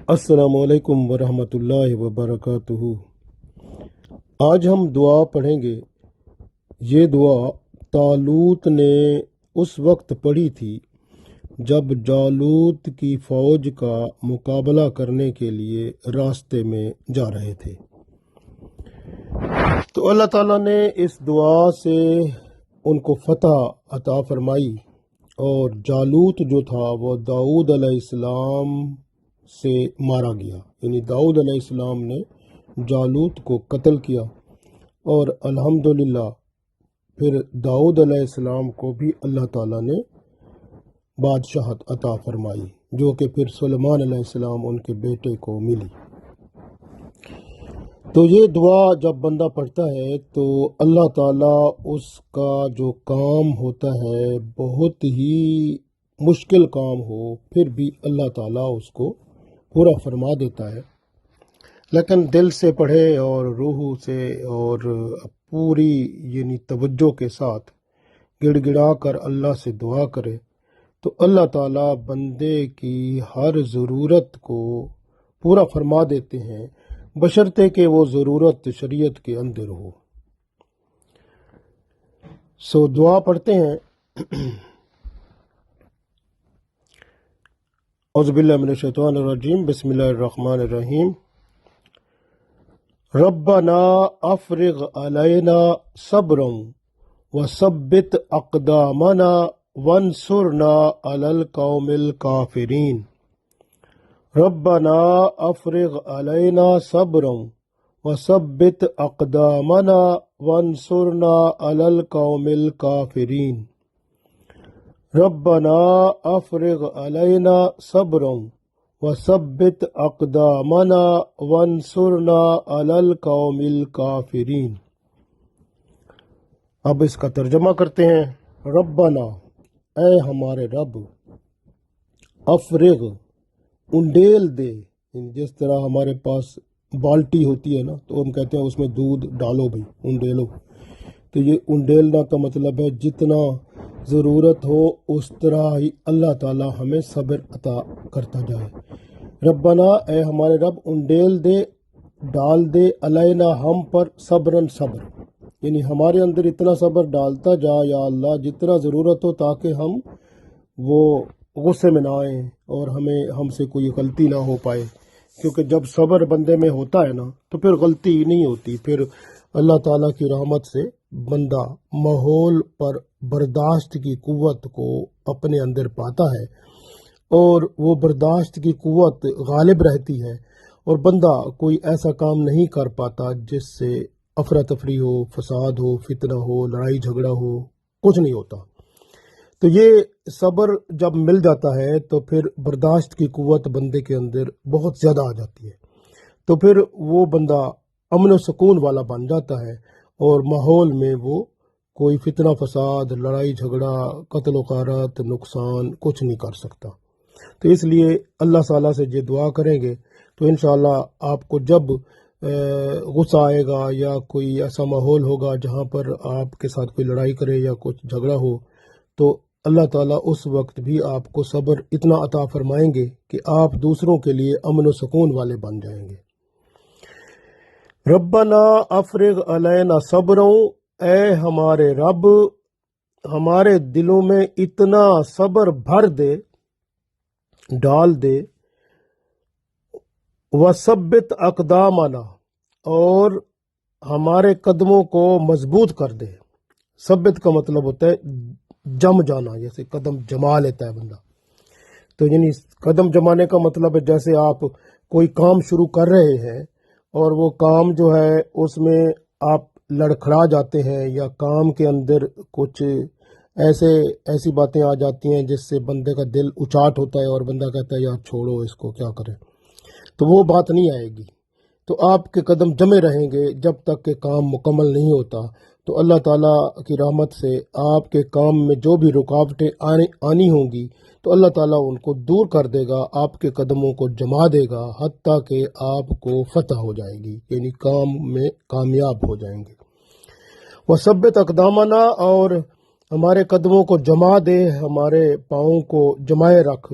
السلام علیکم ورحمۃ اللہ وبرکاتہ۔ آج ہم دعا پڑھیں گے۔ یہ دعا طالوت نے اس وقت پڑھی تھی جب جالوت کی فوج کا مقابلہ کرنے کے لیے راستے میں جا رہے تھے۔ تو اللہ تعالیٰ نے اس دعا سے ان کو فتح عطا فرمائی، اور جالوت جو تھا وہ داؤد علیہ السلام سے مارا گیا، یعنی داؤد علیہ السلام نے جالوت کو قتل کیا، اور الحمدللہ پھر داؤد علیہ السلام کو بھی اللہ تعالیٰ نے بادشاہت عطا فرمائی، جو کہ پھر سلیمان علیہ السلام ان کے بیٹے کو ملی۔ تو یہ دعا جب بندہ پڑھتا ہے تو اللہ تعالیٰ اس کا جو کام ہوتا ہے، بہت ہی مشکل کام ہو، پھر بھی اللہ تعالیٰ اس کو پورا فرما دیتا ہے۔ لیکن دل سے پڑھے اور روح سے اور پوری یعنی توجہ کے ساتھ گڑ گڑا کر اللہ سے دعا کرے تو اللہ تعالیٰ بندے کی ہر ضرورت کو پورا فرما دیتے ہیں، بشرطے کہ وہ ضرورت شریعت کے اندر ہو۔ سو دعا پڑھتے ہیں۔ اعوذ باللہ من الشیطان الرجیم، بسم اللہ الرحمن الرحیم۔ ربنا افرغ علینا صبرا وثبت اقدامنا وانصرنا علی القوم الکافرین۔ ربنا افرغ علینا صبرا وثبت اقدامنا وانصرنا علی القوم الکافرین۔ ربنا افرغ علینا صبرا وثبت اقدامنا وانصرنا علی القوم الکافرین۔ اب اس کا ترجمہ کرتے ہیں۔ ربنا، اے ہمارے رب، افرغ، انڈیل دے، جس طرح ہمارے پاس بالٹی ہوتی ہے نا، تو ہم کہتے ہیں اس میں دودھ ڈالو بھائی، انڈیلو۔ تو یہ انڈیلنا کا مطلب ہے جتنا ضرورت ہو اس طرح ہی اللہ تعالی ہمیں صبر عطا کرتا جائے۔ ربنا، اے ہمارے رب، انڈیل دے، ڈال دے، علینا، ہم پر، صبرن، صبر، یعنی ہمارے اندر اتنا صبر ڈالتا جا یا اللہ جتنا ضرورت ہو، تاکہ ہم وہ غصے میں نہ آئیں اور ہم سے کوئی غلطی نہ ہو پائے، کیونکہ جب صبر بندے میں ہوتا ہے نا تو پھر غلطی نہیں ہوتی، پھر اللہ تعالیٰ کی رحمت سے بندہ ماحول پر برداشت کی قوت کو اپنے اندر پاتا ہے، اور وہ برداشت کی قوت غالب رہتی ہے، اور بندہ کوئی ایسا کام نہیں کر پاتا جس سے افراتفری ہو، فساد ہو، فتنہ ہو، لڑائی جھگڑا ہو، کچھ نہیں ہوتا۔ تو یہ صبر جب مل جاتا ہے تو پھر برداشت کی قوت بندے کے اندر بہت زیادہ آ جاتی ہے، تو پھر وہ بندہ امن و سکون والا بن جاتا ہے، اور ماحول میں وہ کوئی فتنہ فساد، لڑائی جھگڑا، قتل و غارت، نقصان کچھ نہیں کر سکتا۔ تو اس لیے اللہ تعالیٰ سے یہ دعا کریں گے تو انشاءاللہ آپ کو جب غصہ آئے گا یا کوئی ایسا ماحول ہوگا جہاں پر آپ کے ساتھ کوئی لڑائی کرے یا کچھ جھگڑا ہو، تو اللہ تعالیٰ اس وقت بھی آپ کو صبر اتنا عطا فرمائیں گے کہ آپ دوسروں کے لیے امن و سکون والے بن جائیں گے۔ ربنا افرغ علینا صبرا، اے ہمارے رب، ہمارے دلوں میں اتنا صبر بھر دے، ڈال دے، وثبت اقدامنا، اور ہمارے قدموں کو مضبوط کر دے۔ ثبت کا مطلب ہوتا ہے جم جانا، جیسے قدم جما لیتا ہے بندہ، تو یعنی قدم جمانے کا مطلب ہے جیسے آپ کوئی کام شروع کر رہے ہیں اور وہ کام جو ہے اس میں آپ لڑکھڑا جاتے ہیں، یا کام کے اندر کچھ ایسی باتیں آ جاتی ہیں جس سے بندے کا دل اچاٹ ہوتا ہے اور بندہ کہتا ہے یار چھوڑو اس کو، کیا کریں، تو وہ بات نہیں آئے گی۔ تو آپ کے قدم جمے رہیں گے جب تک کہ کام مکمل نہیں ہوتا۔ تو اللہ تعالیٰ کی رحمت سے آپ کے کام میں جو بھی رکاوٹیں آنی ہوں گی تو اللہ تعالیٰ ان کو دور کر دے گا، آپ کے قدموں کو جما دے گا، حتیٰ کہ آپ کو فتح ہو جائے گی، یعنی کام میں کامیاب ہو جائیں گے۔ وثبت اقدامنا، اور ہمارے قدموں کو جما دے، ہمارے پاؤں کو جمائے رکھ۔